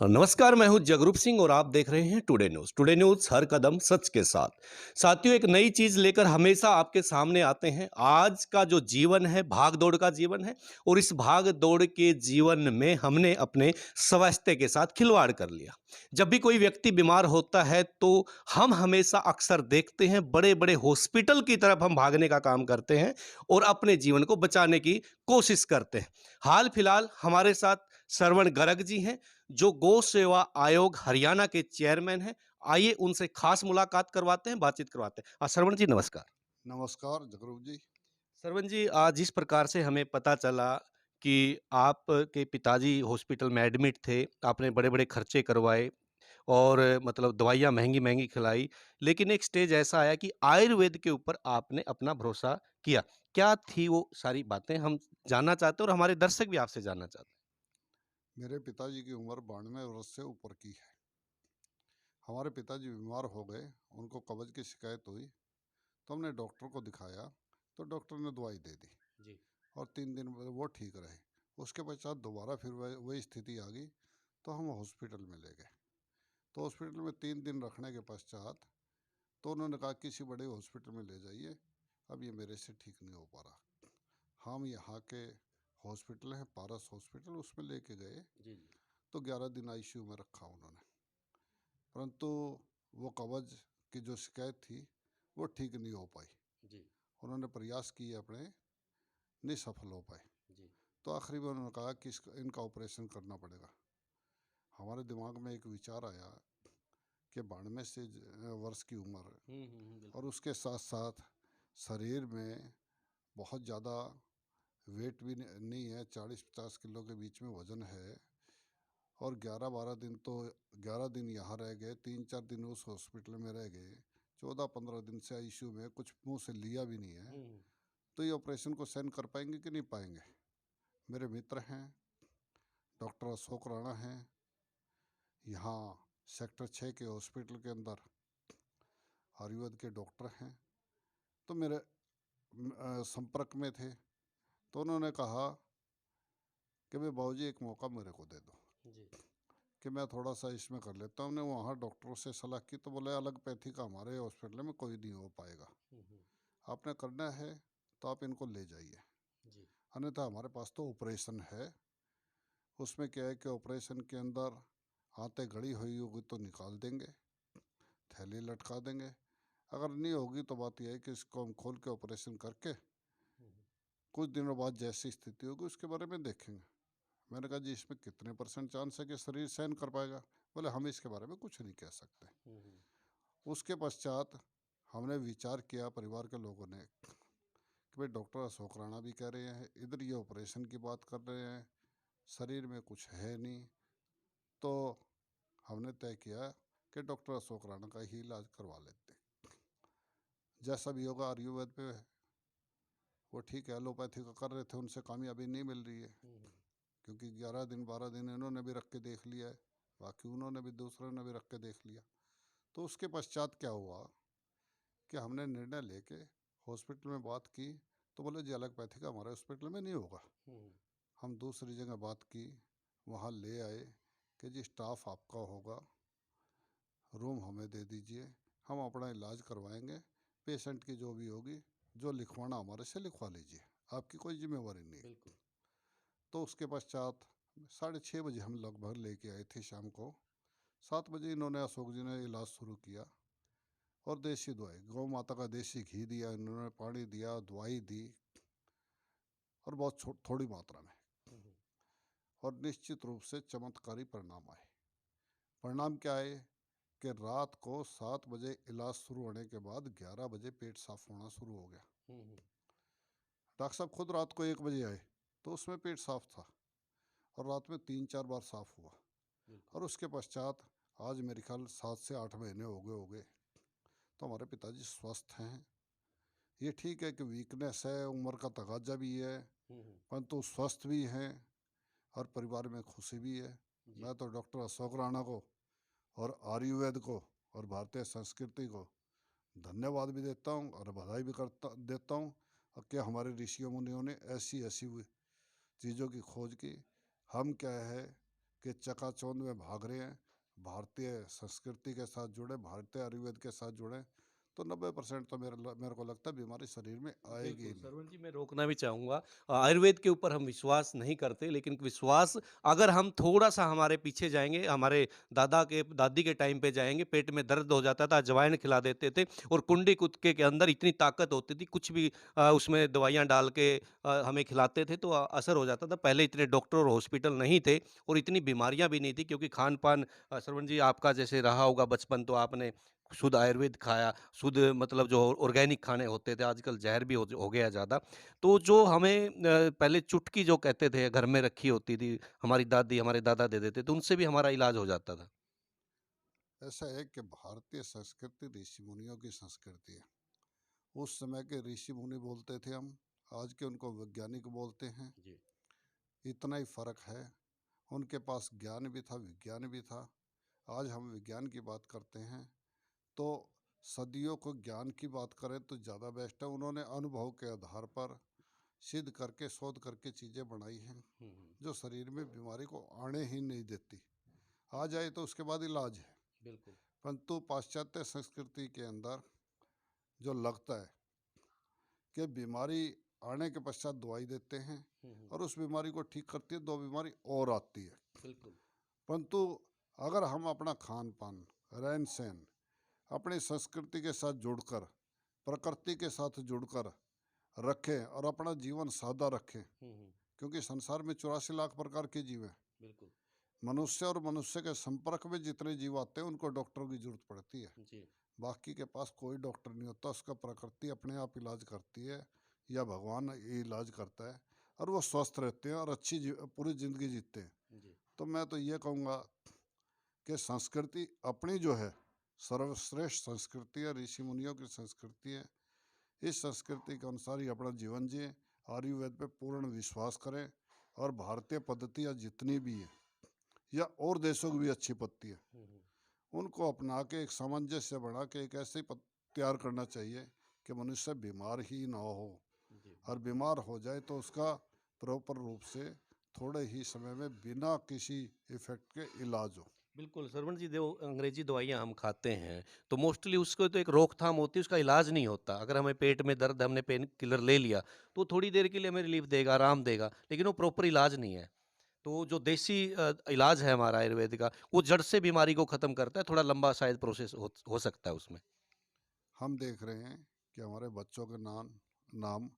नमस्कार, मैं हूं जगरूप सिंह और आप देख रहे हैं टुडे न्यूज़। टुडे न्यूज़ हर कदम सच के साथ। साथियों, एक नई चीज़ लेकर हमेशा आपके सामने आते हैं। आज का जो जीवन है, भाग-दौड़ का जीवन है और इस भाग-दौड़ के जीवन में हमने अपने स्वास्थ्य के साथ खिलवाड़ कर लिया। जब भी कोई व्यक्ति बीमार होता है, तो हम हमेशा अक्सर देखते हैं बड़े-बड़े हॉस्पिटल की तरफ हम भागने का काम करते हैं और अपने जीवन को बचाने की कोशिश करते हैं। हाल-फिलहाल हमारे साथ श्रवण गर्ग जी हैं, जो गौ सेवा आयोग हरियाणा के चेयरमैन हैं। आइए उनसे खास मुलाकात करवाते हैं, बातचीत करवाते हैं। श्रवण जी नमस्कार। नमस्कार जगरूप जी। श्रवण जी, जिस प्रकार से हमें पता चला कि आपके पिताजी हॉस्पिटल में एडमिट थे, आपने बड़े-बड़े खर्चे करवाए और मतलब दवाइयाँ महँगी-महँगी खिलाई, लेकिन एक स्टेज ऐसा आया कि आयुर्वेद के ऊपर आपने अपना भरोसा किया। क्या थी वो सारी बातें? हम जानना चाहते हैं और हमारे दर्शक भी आपसे जानना चाहते हैं। मेरे पिताजी की उम्र 92 वर्ष से ऊपर की है। हमारे पिताजी बीमार हो गए, उनको कब्ज की शिकायत हुई, तो हमने डॉक्टर को दिखाया, तो डॉक्टर ने दवाई दे दी जी। और 3 दिन में वो ठीक रहे। उसके पश्चात दोबारा फिर वही स्थिति आ गई, तो हम हॉस्पिटल में ले गए। तो हॉस्पिटल में 3 दिन रखने के पश्चात तो उन्होंने कहा किसी बड़े हॉस्पिटल में ले जाइए, अब ये मेरे से ठीक नहीं हो पा रहा। हम यहाँ के हॉस्पिटल है पारस हॉस्पिटल, उसमें लेके गए, जी, जी। तो 11 दिन आईसीयू में रखा उन्होंने। परंतु वो कब्ज की जो शिकायत थी वो ठीक नहीं हो पाई। जी, उन्होंने प्रयास किए अपने, नहीं सफल हो पाए। जी। तो आखिरी में उन्होंने कहा कि इनका ऑपरेशन करना पड़ेगा। हमारे दिमाग में एक विचार आया कि 92 से वर्ष की उम्र और बिल्कुल। उसके साथ साथ शरीर में बहुत ज़्यादा वेट भी नहीं है, 40-50 किलो के बीच में वजन है। और 11-12 दिन तो 11 दिन यहाँ रह गए, 3-4 दिन उस हॉस्पिटल में रह गए, 14-15 दिन से आईसीयू में, कुछ मुंह से लिया भी नहीं है। हुँ, तो ये ऑपरेशन को सहन कर पाएंगे कि नहीं पाएंगे। मेरे मित्र हैं, डॉक्टर अशोक राणा हैं, यहाँ सेक्टर 6 के हॉस्पिटल के अंदर आयुर्वेद के डॉक्टर हैं, तो मेरे संपर्क में थे। तो उन्होंने कहा कि भाई बाबूजी एक मौका मेरे को दे दो जी। कि मैं थोड़ा सा इसमें कर लेता हूँ। हमने वहाँ डॉक्टरों से सलाह की तो बोले एलोपैथी का हमारे हॉस्पिटल में कोई नहीं हो पाएगा, हुँ, हुँ। आपने करना है तो आप इनको ले जाइए, जी। अन्यथा हमारे पास तो ऑपरेशन है। उसमें क्या है कि ऑपरेशन के अंदर आते गड़ी हुई होगी तो निकाल देंगे, थैली लटका देंगे। अगर नहीं होगी तो बात यह है कि इसको हम खोल के ऑपरेशन करके हुँ, हुँ। कुछ दिनों बाद जैसी स्थिति होगी उसके बारे में देखेंगे। मैंने कहा जी इसमें कितने % चांस है कि शरीर सहन कर पाएगा। बोले हम इसके बारे में कुछ नहीं कह सकते। हुँ, हुँ। उसके पश्चात हमने विचार किया परिवार के लोगों ने कि भाई डॉक्टर अशोक राणा भी कह रहे हैं, इधर ये ऑपरेशन की बात कर रहे हैं, शरीर में कुछ है नहीं। तो हमने तय किया कि डॉक्टर अशोक राणा का ही इलाज करवा लेते हैं। जैसा भी होगा आयुर्वेद पे वो ठीक है, एलोपैथी का कर रहे थे, उनसे कामयाबी नहीं मिल रही है, हुँ, हुँ। क्योंकि 11 दिन 12 दिन इन्होंने भी रख के देख लिया है, बाकी उन्होंने भी दूसरों ने भी रख के देख लिया। तो उसके पश्चात क्या हुआ कि हमने निर्णय लेके हॉस्पिटल में बात की, तो बोले जी एलोपैथी का हमारे हॉस्पिटल में नहीं होगा। हुँ, हुँ। हम दूसरी जगह बात की, वहाँ ले आए कि जी स्टाफ आपका होगा, रूम हमें दे दीजिए, हम अपना इलाज करवाएंगे, पेशेंट की जो भी होगी, जो लिखवाना हमारे से लिखवा लीजिए, आपकी कोई जिम्मेवारी नहीं। बिल्कुल। तो उसके पश्चात 6:30 बजे हम लगभग लेके आए थे शाम को। 7 बजे इन्होंने अशोक जी ने इलाज शुरू किया और देसी दवाई, गौ माता का देसी घी दिया इन्होंने, पानी दिया, दवाई दी और बहुत थोड़ी मात्रा में, हुँ, हुँ। और निश्चित रूप से चमत्कारी परिणाम आए। परिणाम क्या आए कि रात को 7 बजे इलाज शुरू होने के बाद 11 बजे पेट साफ होना शुरू हो गया। हुँ, हुँ। डॉक्टर साहब खुद रात को 1 बजे आए तो उसमें पेट साफ था और रात में 3-4 बार साफ हुआ। बिल्कुल। और उसके पश्चात आज मेरे ख्याल 7 से 8 महीने हो गए। तो हमारे पिताजी स्वस्थ हैं। ये ठीक है कि वीकनेस है, उम्र का तगाजा भी है, हुँ, हुँ। परंतु स्वस्थ भी हैं और परिवार में खुशी भी है। जी। मैं तो डॉक्टर अशोक राणा को और आयुर्वेद को और भारतीय संस्कृति को धन्यवाद भी देता हूँ और बधाई भी करता देता हूँ, और क्या हमारे ऋषियों मुनियों ने ऐसी ऐसी चीज़ों की खोज की। हम क्या है कि चकाचौंध में भाग रहे हैं, भारतीय संस्कृति के साथ जुड़े, भारतीय आयुर्वेद के साथ जुड़े, तो 90% तो मेरे को लगता है बीमारी शरीर में आएगी बिल्कुल, ही नहीं। श्रवण जी मैं रोकना भी चाहूँगा। आयुर्वेद के ऊपर हम विश्वास नहीं करते, लेकिन विश्वास अगर हम थोड़ा-सा हमारे पीछे जाएँगे, हमारे दादी के टाइम पे जाएँगे, पेट में दर्द हो जाता था, अजवाइन खिला देते थे और कुंडी कुत्ते के अंदर इतनी ताकत होती थी, कुछ भी उसमें दवाइयाँ डाल के हमें खिलाते थे, तो असर हो जाता था। पहले इतने डॉक्टर और हॉस्पिटल नहीं थे और इतनी बीमारियाँ भी नहीं थी क्योंकि खान-पान श्रवण जी आपका जैसे रहा होगा बचपन, तो आपने शुद्ध आयुर्वेद खाया, शुद्ध मतलब जो ऑर्गेनिक खाने होते थे, आजकल ज़हर भी हो गया ज़्यादा। तो जो हमें पहले चुटकी जो कहते थे, घर में रखी होती थी, हमारी दादी, हमारे दादा दे देते, तो उनसे भी हमारा इलाज हो जाता था। ऐसा है कि भारतीय संस्कृति ऋषि मुनियों की संस्कृति है। उस समय के ऋषि मुनि बोलते थे हम, आज के उनको वैज्ञानिक बोलते हैं। जी। इतना ही फर्क है। उनके पास ज्ञान भी था, विज्ञान भी था। आज हम विज्ञान की बात करते हैं, तो सदियों को ज्ञान की बात करें तो ज़्यादा बेस्ट है। उन्होंने अनुभव के आधार पर सिद्ध करके, शोध करके चीज़ें बनाई हैं हुँ, हुँ। जो शरीर में बीमारी को आने ही नहीं देती। आ जाए तो उसके बाद इलाज है। बिल्कुल। परंतु पाश्चात्य संस्कृति के अंदर जो लगता है कि बीमारी आने के पश्चात दवाई देते हैं हुँ, हुँ। और उस बीमारी को ठीक करती है, दो बीमारी और आती है। बिल्कुल। परंतु अगर हम अपना खान पान, रहन सहन अपनी संस्कृति के साथ जुड़कर, प्रकृति के साथ जुड़कर रखें और अपना जीवन सादा रखें, हुँ, हुँ। क्योंकि संसार में 84 लाख प्रकार के जीव हैं। बिल्कुल। मनुष्य और मनुष्य के संपर्क में जितने जीव आते हैं उनको डॉक्टरों की जरूरत पड़ती है। जी। बाकी के पास कोई डॉक्टर नहीं होता, उसका प्रकृति अपने आप इलाज करती है या भगवान ये इलाज करता है, और वो स्वस्थ रहते हैं और पूरी ज़िंदगी जीते हैं। जी। तो मैं तो ये कहूँगा कि संस्कृति अपनी जो है, सर्वश्रेष्ठ संस्कृति है, ऋषि मुनियों की संस्कृति है। इस संस्कृति के अनुसार ही अपना जीवन जिए, आयुर्वेद पे पूर्ण विश्वास करें, और भारतीय पद्धतियाँ जितनी भी हैं या और देशों की भी अच्छी पद्धति है, हुँ, हुँ। उनको अपना के एक सामंजस्य बना के एक ऐसे तैयार करना चाहिए कि मनुष्य बीमार ही ना हो। जी। और बीमार हो जाए तो उसका प्रॉपर रूप से थोड़े ही समय में बिना किसी इफेक्ट के इलाज हो। बिल्कुल, श्रवण जी जो अंग्रेज़ी दवाइयाँ हम खाते हैं, तो मोस्टली उसको तो एक रोकथाम होती है, उसका इलाज नहीं होता। अगर हमें पेट में दर्द हमने पेन किलर ले लिया, तो थोड़ी देर के लिए हमें रिलीफ़ देगा, आराम देगा, लेकिन वो प्रॉपर इलाज नहीं है। तो जो देसी इलाज है हमारा आयुर्वेद का, वो जड़ से बीमारी को ख़त्म करता है, थोड़ा लंबा शायद प्रोसेस हो सकता है उसमें। हम देख रहे हैं कि हमारे बच्चों के नाम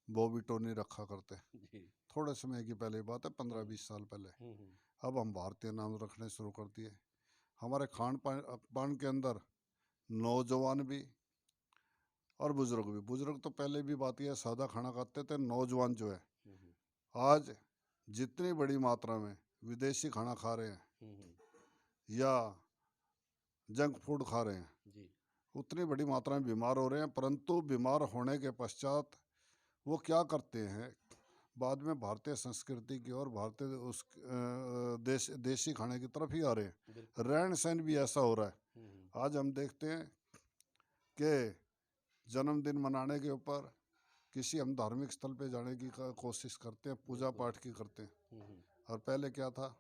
बॉबी टोनी रखा करते हैं। जी। थोड़े समय की पहले की बात है, पंद्रह हुँ, बीस साल पहले। हुँ, हुँ। अब हम भारतीय नाम रखने शुरू कर दिए। हमारे खान पान पान के अंदर नौजवान भी और बुजुर्ग भी, बुजुर्ग तो पहले भी बात यह सादा खाना खाते थे, नौजवान जो है हुँ, हुँ। आज जितनी बड़ी मात्रा में विदेशी खाना खा रहे हैं हुँ, हुँ। या जंक फूड खा रहे हैं, जी। उतनी बड़ी मात्रा में बीमार हो रहे हैं। परंतु बीमार होने के पश्चात वो क्या करते हैं, बाद में भारतीय संस्कृति की और भारतीय देसी खाने की तरफ ही आ रहे हैं। बिल्कुल। रहन सहन भी ऐसा हो रहा है। हुँ, हुँ। आज हम देखते हैं कि जन्मदिन मनाने के ऊपर किसी हम धार्मिक स्थल पे जाने की कोशिश करते हैं, पूजा बिल्कुल। पाठ की करते हैं। हुँ, हुँ। और पहले क्या था,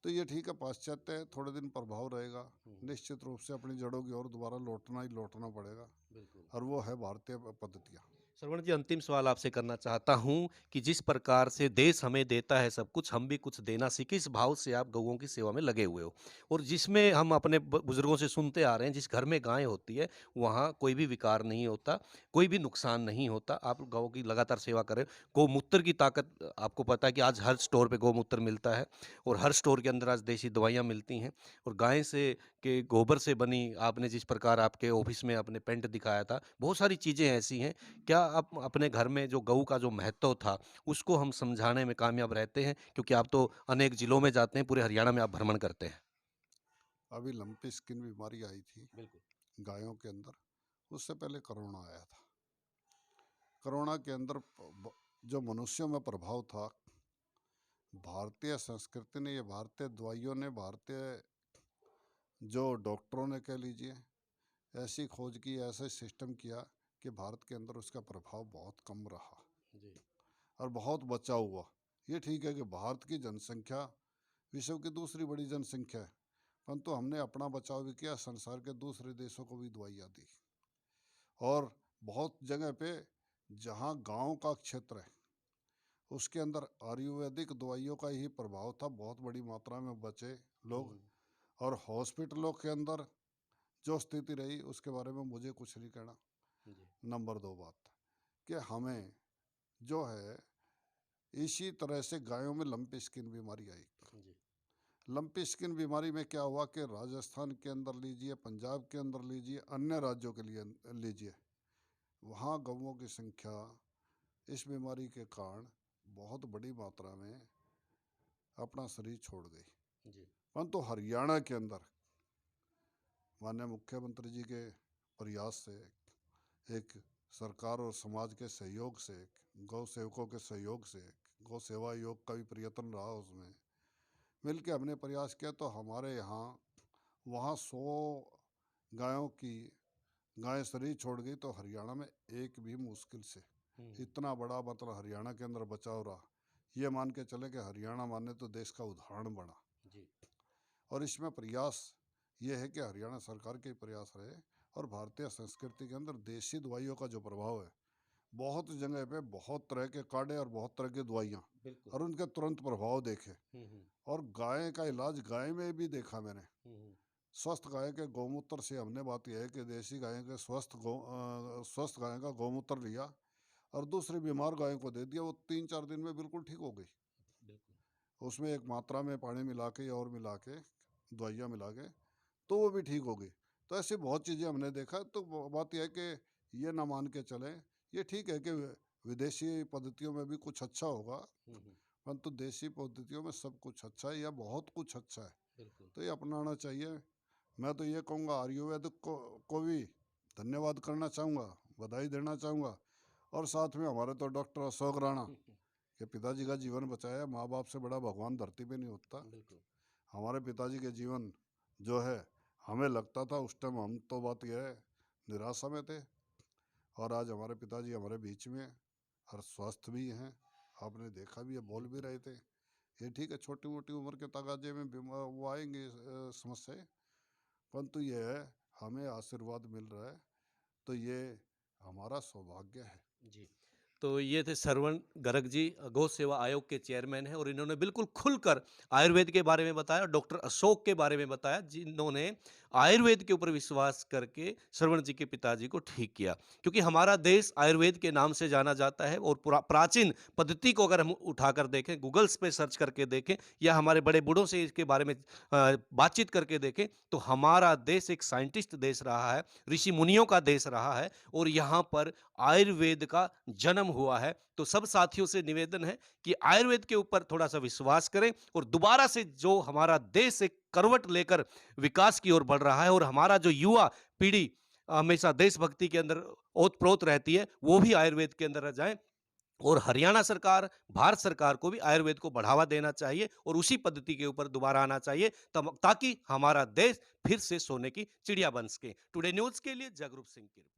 तो ये ठीक है, पाश्चात्य है, थोड़े दिन प्रभाव रहेगा। हुँ, हुँ। निश्चित रूप से अपनी जड़ों की ओर दोबारा लौटना ही लौटना पड़ेगा, बिल्कुल। और वो है भारतीय पद्धतियाँ। श्रवण जी अंतिम सवाल आपसे करना चाहता हूँ कि जिस प्रकार से देश हमें देता है सब कुछ, हम भी कुछ देना सीखें, इस भाव से आप गौओं की सेवा में लगे हुए हो और जिसमें हम अपने बुजुर्गों से सुनते आ रहे हैं, जिस घर में गाय होती है वहाँ कोई भी विकार नहीं होता, कोई भी नुकसान नहीं होता। आप गौ की लगातार सेवा करें। गौमूत्र की ताकत आपको पता है कि आज हर स्टोर पे गौमूत्र मिलता है और हर स्टोर के अंदर आज देसी दवाइयाँ मिलती हैं और गाय से के गोबर से बनी, आपने जिस प्रकार आपके ऑफिस में अपने पेंट दिखाया था, बहुत सारी चीज़ें ऐसी हैं। क्या आप अपने घर में जो गऊ का जो महत्व था, उसको हम समझाने में कामयाब रहते हैं? क्योंकि आप तो अनेक जिलों में जाते हैं, पूरे हरियाणा में आप भ्रमण करते हैं। अभी लंपी स्किन बीमारी आई थी बिल्कुल। गायों के अंदर, उससे पहले कोरोना आया था। कोरोना के अंदर जो मनुष्यों में प्रभाव था, भारतीय संस्कृति ने, ये भारतीय दवाइयों ने, भारतीय जो डॉक्टरों ने कह लीजिए, ऐसी खोज की, ऐसा सिस्टम किया कि भारत के अंदर उसका प्रभाव बहुत कम रहा जी। और बहुत बचा हुआ। ये ठीक है कि भारत की जनसंख्या विश्व की दूसरी बड़ी जनसंख्या है, परंतु हमने अपना बचाव भी किया, संसार के दूसरे देशों को भी दवाइयाँ दी। और बहुत जगह पे जहाँ गांव का क्षेत्र है उसके अंदर आयुर्वेदिक दवाइयों का ही प्रभाव था, बहुत बड़ी मात्रा में बचे लोग। हम्म, और हॉस्पिटलों के अंदर जो स्थिति रही उसके बारे में मुझे कुछ नहीं कहना। जी नंबर दो बात कि हमें जो है इसी तरह से गायों में लंपी स्किन बीमारी आई। जी लंपी स्किन बीमारी में क्या हुआ कि राजस्थान के अंदर लीजिए, पंजाब के अंदर लीजिए, अन्य राज्यों के लिए लीजिए, वहाँ गौओं की संख्या इस बीमारी के कारण बहुत बड़ी मात्रा में अपना शरीर छोड़ गई। जी परंतु हरियाणा के अंदर माननीय मुख्यमंत्री जी के प्रयास से, एक सरकार और समाज के सहयोग से, गौ सेवकों के सहयोग से, गौ सेवा योग का भी प्रयत्न रहा, उसमें मिलकर हमने प्रयास किया तो हमारे यहाँ वहाँ 100 गायों की गाय शरीर छोड़ गई तो हरियाणा में एक भी मुश्किल से हम्म, इतना बड़ा मतलब हरियाणा के अंदर बचाव रहा। ये मान के चले कि हरियाणा माने तो देश का उदाहरण बना। जी और इसमें प्रयास ये है कि हरियाणा सरकार के प्रयास रहे और भारतीय संस्कृति के अंदर देसी दवाइयों का जो प्रभाव है, बहुत जगह पे बहुत तरह के काढ़े और बहुत तरह की दवाइयाँ बिल्कुल और उनके तुरंत प्रभाव देखे। हम्म, और गाय का इलाज गाय में भी देखा मैंने। हम्म, स्वस्थ गाय के गौमूत्र से हमने बात यह है कि देसी गाय के स्वस्थ गाय का गौमूत्र लिया और दूसरी बीमार गाय को दे दिया, वो 3-4 दिन में बिल्कुल ठीक हो गई। बिल्कुल उसमें एक मात्रा में पानी मिला के और मिला के दवाइयाँ मिला के तो वो भी ठीक हो गई। तो ऐसी बहुत चीज़ें हमने देखा। तो बात यह है कि ये ना मान के चलें, ये ठीक है कि विदेशी पद्धतियों में भी कुछ अच्छा होगा, हम्म, परंतु देसी पद्धतियों में सब कुछ अच्छा है या बहुत कुछ अच्छा है, बिल्कुल तो ये अपनाना चाहिए। मैं तो ये कहूँगा आयुर्वेद को भी धन्यवाद करना चाहूँगा, बधाई देना चाहूँगा। और साथ में हमारे तो डॉक्टर अशोक राणा के पिताजी का जीवन बचाया। माँ बाप से बड़ा भगवान धरती पे नहीं होता। बिल्कुल हमारे पिताजी के जीवन जो है, हमें लगता था उस टाइम, हम तो बात यह है निराशा में थे, और आज हमारे पिताजी हमारे बीच में हैं और स्वस्थ भी हैं। आपने देखा भी है, बोल भी बिल्कुल रहे थे। ये ठीक है, छोटी मोटी उम्र के तगाजे में वो आएंगे समस्याएं, परंतु ये है हमें आशीर्वाद मिल रहा है, तो ये हमारा सौभाग्य है। जी। तो ये थे श्रवण गर्ग जी, गौ सेवा आयोग के चेयरमैन हैं और इन्होंने बिल्कुल खुलकर आयुर्वेद के बारे में बताया। डॉक्टर अशोक के बारे में बताया जिन्होंने आयुर्वेद के ऊपर विश्वास करके श्रवण जी के पिताजी को ठीक किया। क्योंकि हमारा देश आयुर्वेद के नाम से जाना जाता है और प्राचीन पद्धति को अगर हम उठाकर देखें, गूगल्स पे सर्च करके देखें या हमारे बड़े बूढ़ों से इसके बारे में बातचीत करके देखें, तो हमारा देश एक साइंटिस्ट देश रहा है, ऋषि मुनियों का देश रहा है और यहाँ पर आयुर्वेद का जन्म हुआ है। तो सब साथियों से निवेदन है कि आयुर्वेद के ऊपर थोड़ा सा विश्वास करें और दोबारा से जो हमारा देश एक करवट लेकर विकास की ओर बढ़ रहा है और हमारा जो युवा पीढ़ी हमेशा देशभक्ति के अंदर ओतप्रोत रहती है, वो भी आयुर्वेद के अंदर आ जाए। और हरियाणा सरकार, भारत सरकार को भी आयुर्वेद को बढ़ावा देना चाहिए और उसी पद्धति के ऊपर दोबारा आना चाहिए ताकि हमारा देश फिर से सोने की चिड़िया बन सके। टुडे न्यूज के लिए जगरूप सिंह की रिपोर्ट।